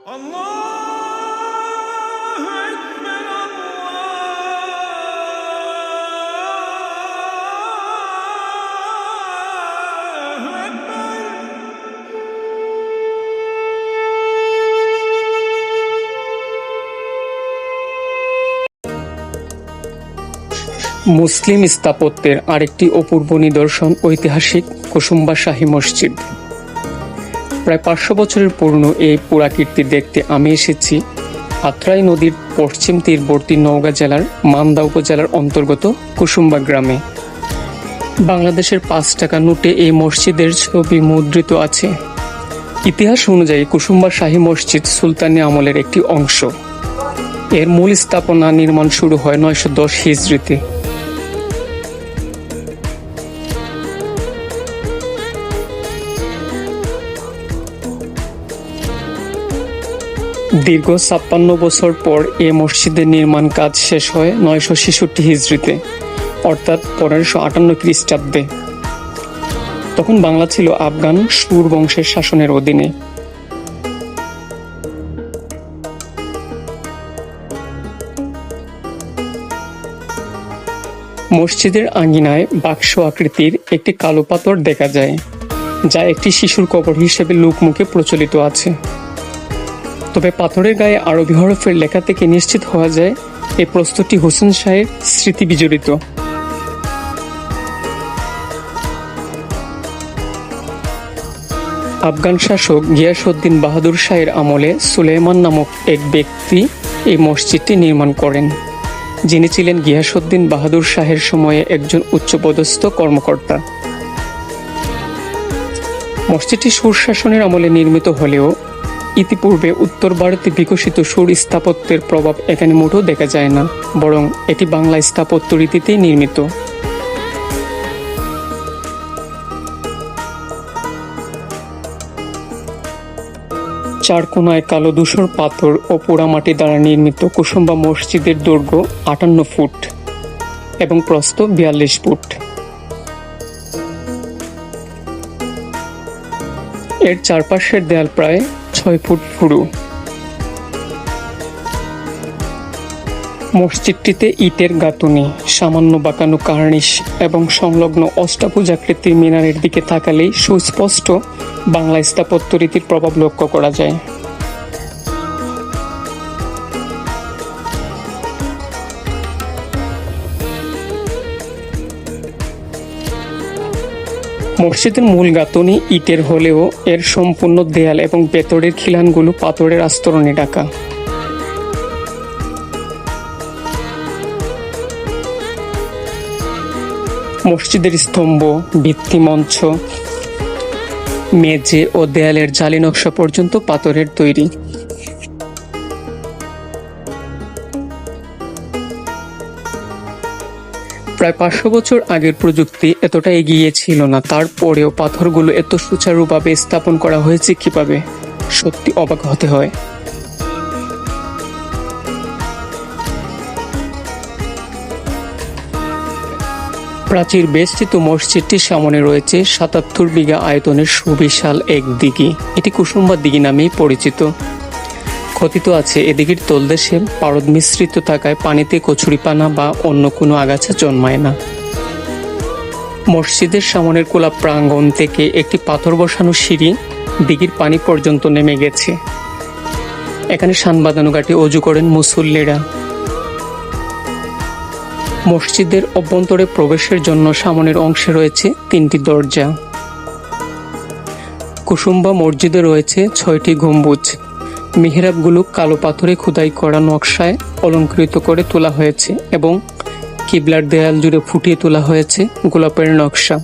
আল্লাহু আকবার, আল্লাহু আকবার। মুসলিম স্থাপত্যের আরেকটি অপূর্ব নিদর্শন ঐতিহাসিক কুসুম্বা শাহী মসজিদ। প্রায় 500 বছরের পুরনো এই পুরাকীর্তি দেখতে আমি এসেছি আত্রাই নদীর পশ্চিম তীরবর্তী নওগাঁ জেলার মান্দা উপজেলার অন্তর্গত কুসুম্বা গ্রামে। বাংলাদেশের 5 টাকা নোটে এই মসজিদের ছবি মুদ্রিত আছে। ইতিহাস অনুযায়ী কুসুম্বা শাহী মসজিদ সুলতানি আমলের একটি অংশ। এর মূল স্থাপনা নির্মাণ শুরু হয় 910 হিজরিতে। দীর্ঘ 56 বছর পর এ মসজিদের নির্মাণ কাজ শেষ হয় 966 হিজরিতে, অর্থাৎ 1558 খ্রিস্টাব্দে। তখন বাংলা ছিল আফগান সুর বংশের শাসনের অধীনে। মসজিদের আঙ্গিনায় বাক্স আকৃতির একটি কালো পাথর দেখা যায়, যা একটি শিশুর কবর হিসেবে লোকমুখে প্রচলিত আছে। তবে পাথরের গায়ে আরবি হরফের লেখা থেকে নিশ্চিত হওয়া যায় এই প্রস্তরটি হোসেন শাহের স্মৃতি বিজড়িত। আফগান শাসক গিয়াসউদ্দিন বাহাদুর শাহের আমলে সুলেমান নামক এক ব্যক্তি এই মসজিদটি নির্মাণ করেন, যিনি ছিলেন গিয়াসউদ্দিন বাহাদুর শাহের সময়ে একজন উচ্চপদস্থ কর্মকর্তা। মসজিদটি সুর শাসনের আমলে নির্মিত হলেও ইতিপূর্বে উত্তর ভারতে বিকশিত সুর স্থাপত্যের প্রভাব এখানে মোটেও দেখা যায় না, বরং এটি বাংলা স্থাপত্য রীতিতেই নির্মিত। চার কোণায় কালো ধূসর পাথর ও পোড়ামাটি দ্বারা নির্মিত কুসুম্বা মসজিদের দৈর্ঘ্য 58 ফুট এবং প্রস্থ 42 ফুট। এর চারপাশের দেয়াল প্রায় 6 ফুট পুরু। মসজিদটিতে ইটের গাঁথুনি, সামান্য বাঁকানো কার্নিশ এবং সংলগ্ন অষ্টাভুজাকৃতির মিনারের দিকে তাকালেই সুস্পষ্ট বাংলা স্থাপত্য রীতির প্রভাব লক্ষ্য করা যায়। মসজিদের মূল গাঁথুনি ইটের হলেও এর সম্পূর্ণ দেয়াল এবং ভেতরের খিলানগুলো পাথরের আস্তরণে ঢাকা। মসজিদের স্তম্ভ, ভিত্তিমঞ্চ, মেঝে ও দেয়ালের জালি নকশা পর্যন্ত পাথরের তৈরি। প্রায় 500 বছর আগের প্রযুক্তি এতটা এগিয়ে ছিল না, তারপরেও পাথরগুলো এত সুচারুভাবে স্থাপন করা হয়েছে কিভাবে, সত্যি অবাক হতে হয়। প্রাচীর বেষ্টিত মসজিদটির সামনে রয়েছে 77 বিঘা আয়তনের সুবিশাল এক দিঘি। এটি কুসুম্বা দিঘি নামেই পরিচিত। কথিত আছে এ দিঘির তলদেশে পারদ মিশ্রিত থাকায় পানিতে কচুরিপানা বা অন্য কোনো আগাছা জন্মায় না। মসজিদের সামনের খোলা প্রাঙ্গণ থেকে একটি পাথর বসানো সিঁড়ি দিঘির পানি পর্যন্ত নেমে গেছে। এখানে শান বাঁধানো ঘাটে অজু করেন মুসল্লিরা। মসজিদের অভ্যন্তরে প্রবেশের জন্য সামনের অংশে রয়েছে 3টি দরজা। কুসুম্বা মসজিদে রয়েছে 6টি গম্বুজ। মিহরাবগুলো কালো পাথরে খোদাই করা নকশায় অলঙ্কৃত করে তোলা হয়েছে এবং কিবলার দেয়াল জুড়ে ফুটিয়ে তোলা হয়েছে গোলাপের নকশা।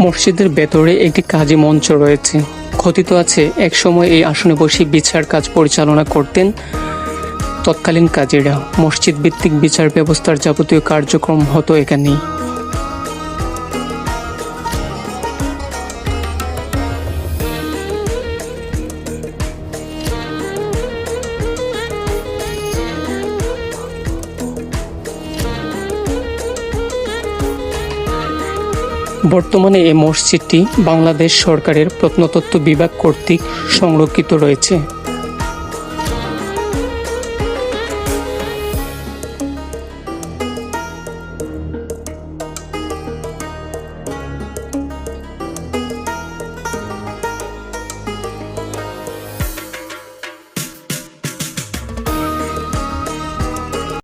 মসজিদের ভেতরে একটি কাজী মঞ্চ রয়েছে। কথিত আছে একসময় এই আসনে বসে বিচার কাজ পরিচালনা করতেন তৎকালীন কাজীরা। মসজিদ ভিত্তিক বিচার ব্যবস্থার যাবতীয় কার্যক্রম হতো এখানেই। বর্তমানে এই মসজিদটি বাংলাদেশ সরকারের প্রত্নতত্ত্ব বিভাগ কর্তৃক সংরক্ষিত রয়েছে।